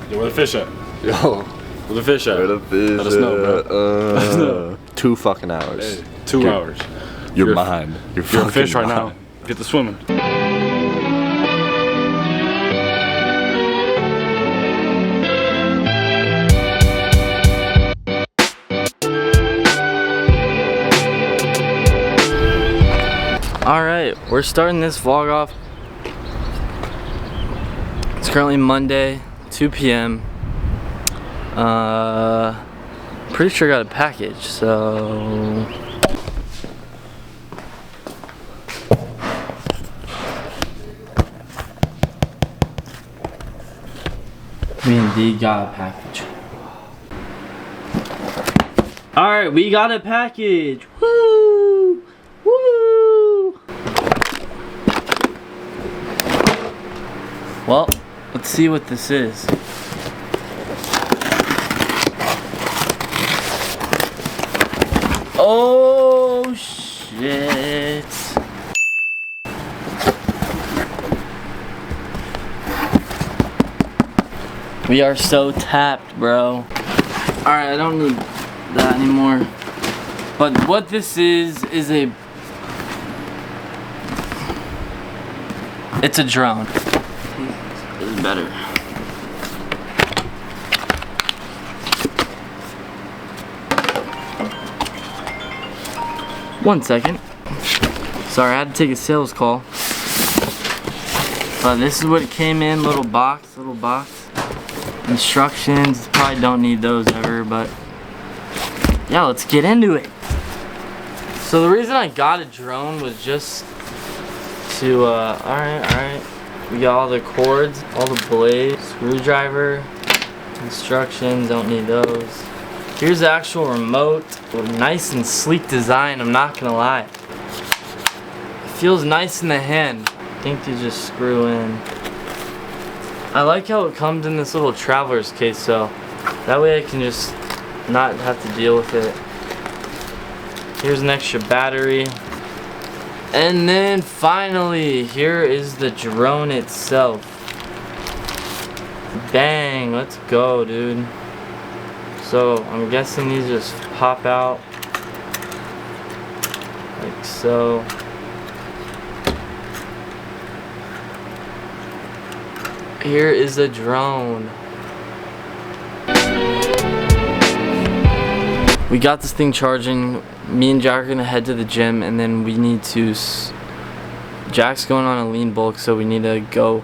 Yo, where the fish at? Yo. Where the fish at? Where the fish Let us know, bro. Let us know. 2 fucking hours. Hey, 2 hours. You're mine. You're a fish right mine. now. Get to swimming. Alright, we're starting this vlog off. It's currently Monday, 2 p.m. Pretty sure I got a package, so... We indeed got a package. Alright, we got a package! Woo! Woo! Well, let's see what this is. Oh shit. We are so tapped, bro. Alright, I don't need that anymore. But what this is a... It's a drone. This is better. One second. Sorry, I had to take a sales call. But this is what it came in, little box. Instructions, probably don't need those ever, but yeah, let's get into it. So the reason I got a drone was just to, alright. We got all the cords, all the blades, screwdriver, instructions, don't need those. Here's the actual remote. Nice and sleek design, I'm not gonna lie. It feels nice in the hand. I think you just screw in. I like how it comes in this little traveler's case, so that way I can just not have to deal with it. Here's an extra battery. And then finally, here is the drone itself. Bang, let's go, dude. So I'm guessing these just pop out like so. Here is the drone. We got this thing charging. Me and Jack are gonna head to the gym, and then we need to Jack's going on a lean bulk, so we need to go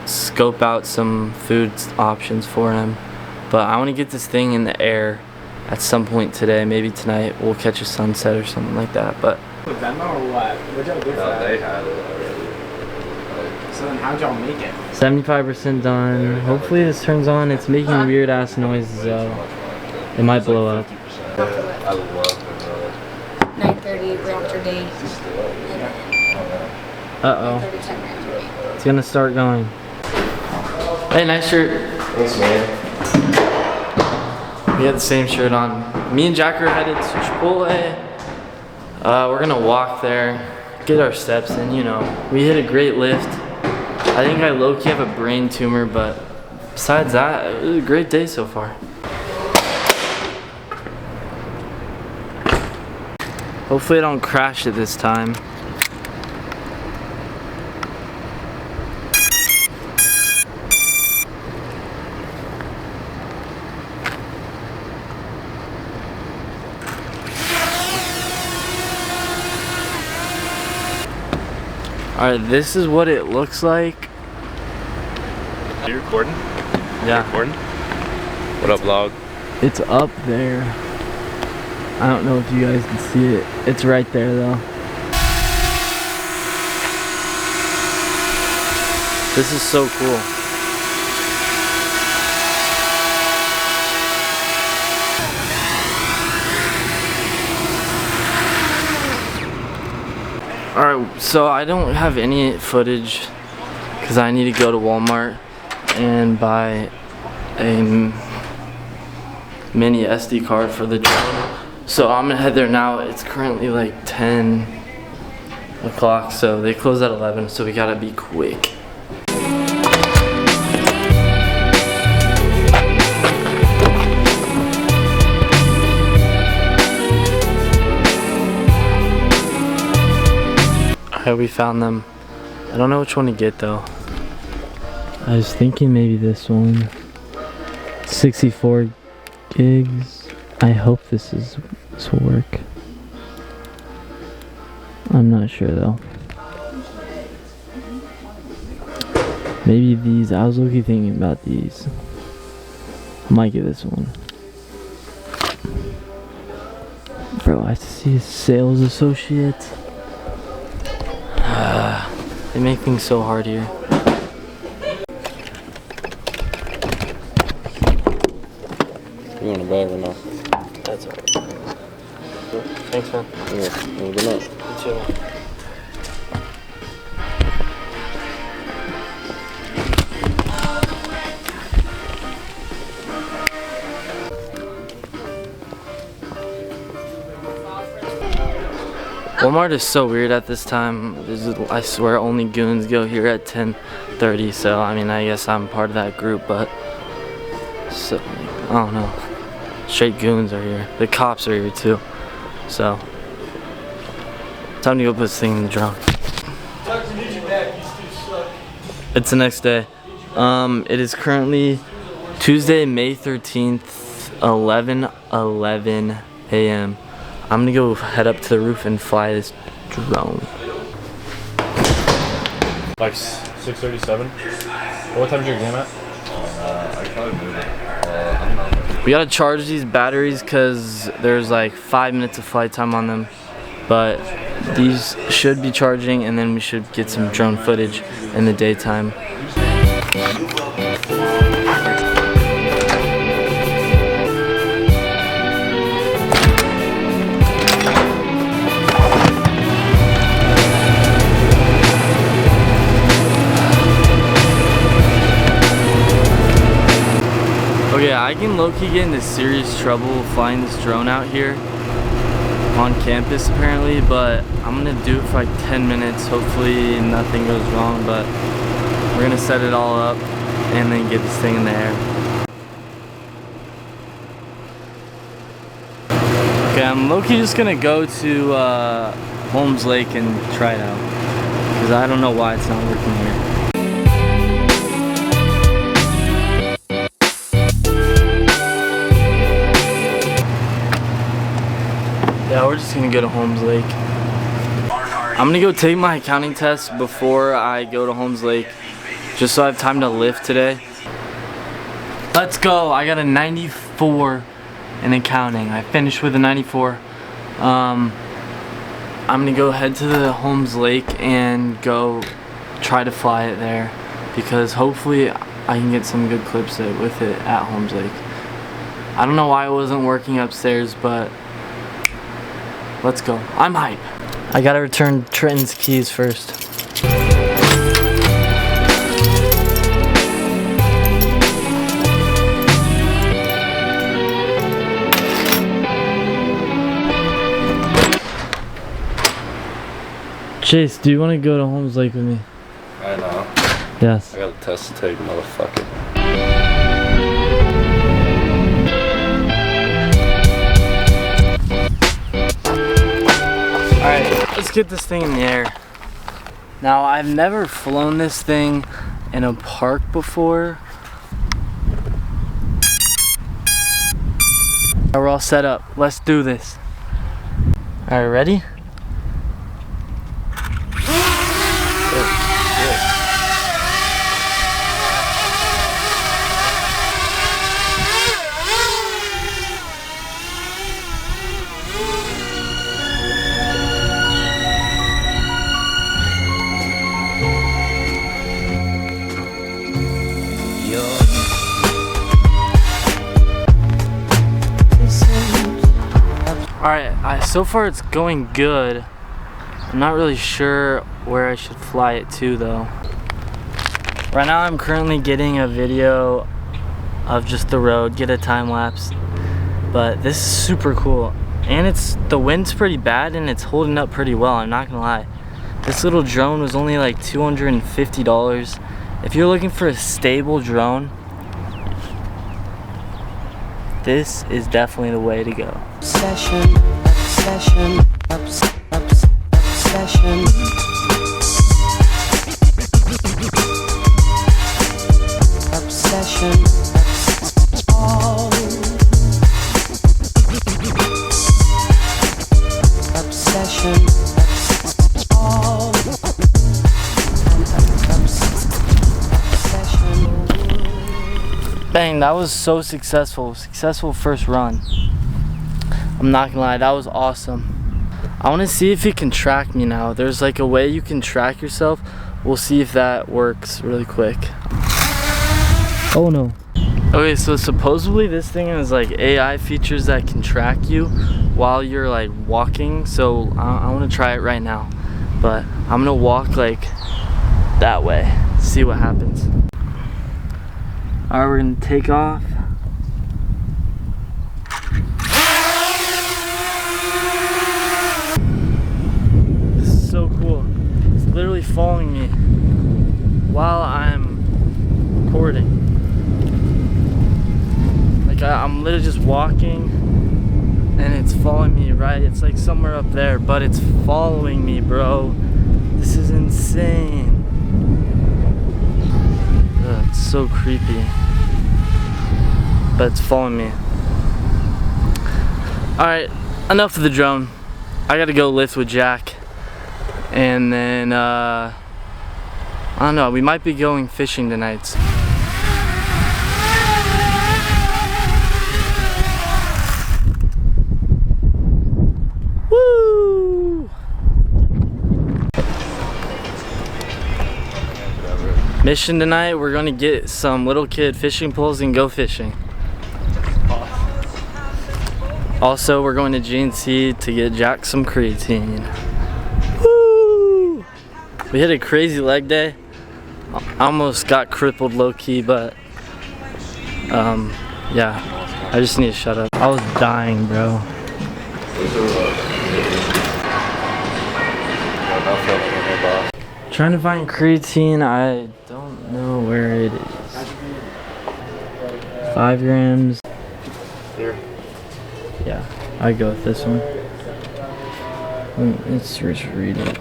scope out some food options for him. But I want to get this thing in the air at some point today. Maybe tonight we'll catch a sunset or something like that. But Venmo or what? What'd y'all do for that? They had it already. So then how'd y'all make it? 75% done. Hopefully this turns on. It's making weird ass noises though. It might blow up. I love it. 9:30 reactor date. Uh-oh. 9:30 reactor date. It's gonna start going. Hey, nice shirt. Thanks, man. We had the same shirt on. Me and Jack are headed to Chipotle. We're gonna walk there, get our steps in, you know. We hit a great lift. I think I low-key have a brain tumor, but besides that, it was a great day so far. Hopefully I don't crash it this time. Alright, this is what it looks like. Are you recording? Yeah. Recording? What up, vlog? It's up there. I don't know if you guys can see it. It's right there though. This is so cool. Alright, so I don't have any footage because I need to go to Walmart and buy a mini SD card for the drone. So I'm gonna head there now. It's currently like 10 o'clock, so they close at 11, so we gotta be quick. Okay, we found them. I don't know which one to get though. I was thinking maybe this one. 64 gigs. I hope this will work. I'm not sure though. Maybe these. I was looking thinking about these. I might get this one. Bro, I have to see a sales associate. They make things so hard here. You want a bag or no? That's alright. Thanks, man. Yeah, good luck. You too. Walmart is so weird at this time. I swear only goons go here at 10:30, so I mean I guess I'm part of that group, but so I don't know. Straight goons are here. The cops are here too. So time to go put this thing in the drone. It's the next day. It is currently Tuesday, May 13th, 11:11 a.m. I'm gonna go head up to the roof and fly this drone. Like 6:37. What time's your exam at? I probably do. I don't know. We gotta charge these batteries because there's like 5 minutes of flight time on them. But these should be charging and then we should get some drone footage in the daytime. Okay, I can low-key get into serious trouble flying this drone out here on campus apparently, but I'm gonna do it for like 10 minutes. Hopefully nothing goes wrong, but we're gonna set it all up and then get this thing in the air. Okay, I'm low-key just gonna go to Holmes Lake and try it out because I don't know why it's not working here. Yeah, we're just gonna go to Holmes Lake. I'm gonna go take my accounting test before I go to Holmes Lake, just so I have time to lift today. Let's go. I got a 94 in accounting. I finished with a 94. I'm gonna go head to the Holmes Lake and go try to fly it there because hopefully I can get some good clips with it at Holmes Lake. I don't know why it wasn't working upstairs, but let's go. I'm hype. I gotta return Trenton's keys first. Chase, do you want to go to Holmes Lake with me? I know. Yes. I got a test to take, motherfucker. Alright, let's get this thing in the air. Now, I've never flown this thing in a park before. Alright, we're all set up. Let's do this. Alright, ready? Alright, so far it's going good. I'm not really sure where I should fly it to though. Right now I'm currently getting a video of just the road, get a time lapse. But this is super cool. And the wind's pretty bad and it's holding up pretty well, I'm not gonna lie. This little drone was only like $250. If you're looking for a stable drone, this is definitely the way to go. Obsession, obsession, obsession. obsession. All obsession. All obsession. Bang, that was so successful. Successful first run. I'm not gonna lie, that was awesome. I want to see if it can track me now. There's like a way you can track yourself. We'll see if that works really quick. Oh no. Okay, so supposedly this thing has like AI features that can track you while you're like walking. So I want to try it right now. But I'm gonna walk like that way. See what happens. Alright, we're gonna take off. So cool. It's literally following me while I'm recording. Like I'm literally just walking and it's following me, right? It's like somewhere up there, but it's following me, bro. This is insane. Ugh, it's so creepy. But it's following me. Alright, enough of the drone. I gotta go lift with Jack. And then, I don't know, we might be going fishing tonight. Woo! Mission tonight, we're gonna get some little kid fishing poles and go fishing. Also, we're going to GNC to get Jack some creatine. We hit a crazy leg day. I almost got crippled low-key, but yeah, I just need to shut up. I was dying, bro. Trying to find creatine. I don't know where it is. 5 grams. Here. Yeah, I go with this one. Let's just read it.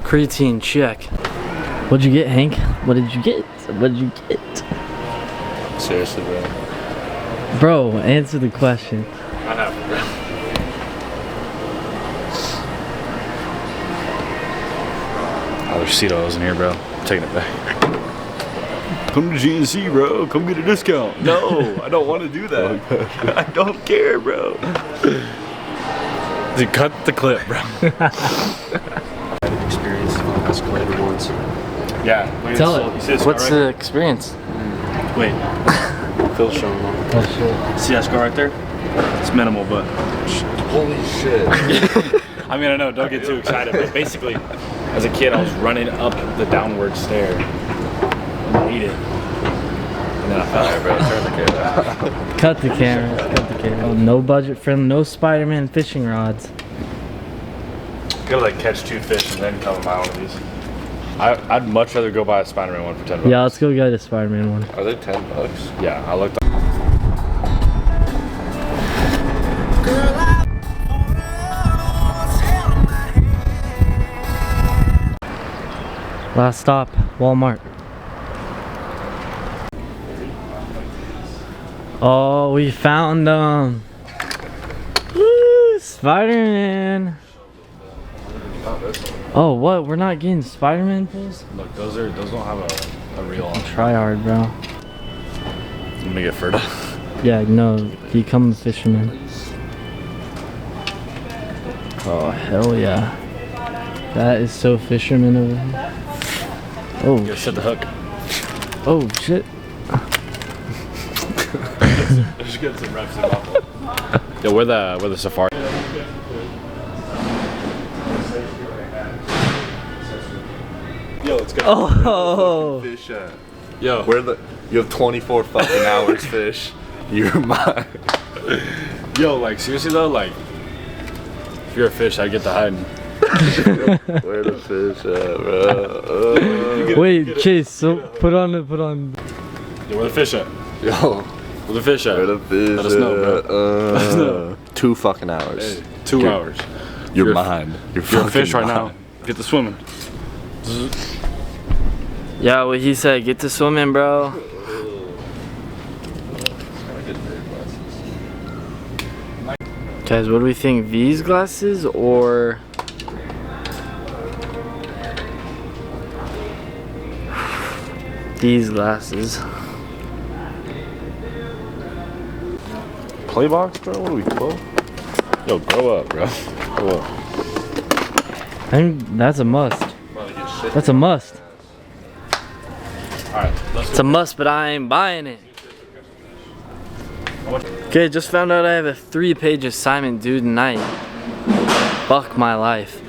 Creatine, check. What'd you get, Hank? What did you get? What did you get? Seriously, bro. Bro, answer the question. I have it, bro. Oh, there's seed oils in here, bro. I'm taking it back. Come to GNC, bro. Come get a discount. No, I don't want to do that. I don't care, bro. Dude, cut the clip, bro. Experience on escalator once. Yeah. Tell it. What's the experience? Wait. Phil's showing off. Oh shit. See that scar right there? It's minimal, but Holy shit. I mean, I know, don't get too excited, but basically, as a kid, I was running up the downward stair and I ate it. And then I fell. Alright, bro, turn the camera off. Cut the camera. Cut the camera. Oh, no budget friendly. No Spider-Man fishing rods. Gotta like catch 2 fish and then come out of these. I'd much rather go buy a Spider-Man one for $10. Yeah, let's go get a Spider-Man one. Are they $10? Yeah, I looked. Last stop, Walmart. Oh, we found them. Woo, Spider-Man. Oh, what? We're not getting Spider-Man pulls? Look, those don't have a real on. Try hard, bro. Let me get Ferda. Yeah, no, become a fisherman. Oh, hell yeah. That is so fisherman over here. Oh, Go set the hook. oh shit. Just get some reps in my Yeah, we're the safari. Yo, let's go. Oh, Fish at? Yo. You have 24 fucking hours, fish. You're mine. Yo, like seriously though, like if you're a fish, I'd get to hiding. Where the fish at, bro? wait, Chase. So put on. Yo, where the fish at? Yo, Where the fish at? where the fish Let us know, bro. Let us know. 2 fucking hours. Hey, 2 hours. You're mine. You're If you're a fucking fish right now, mine. get to swimming. Yeah, what he said. Get to swimming, bro. Guys, what do we think? These glasses or these glasses? Playbox, bro? What are we, 12? Yo, grow up, bro. Grow up. I think that's a must. That's a must. Alright, It's a must, but I ain't buying it. Okay, just found out I have a 3-page assignment due tonight. Fuck my life.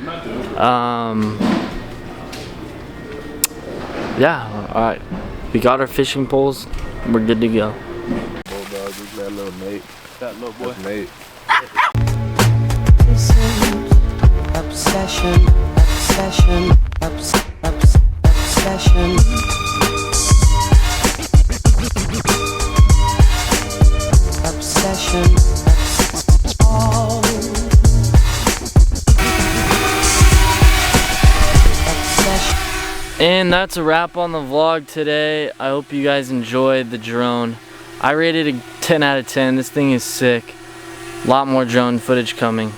Yeah, alright. We got our fishing poles. We're good to go. Bulldog, look at that little mate. That little boy. That's mate. Obsession, obsession, obsession. Obsession. And that's a wrap on the vlog today. I hope you guys enjoyed the drone. I rated it a 10 out of 10. This thing is sick. A lot more drone footage coming.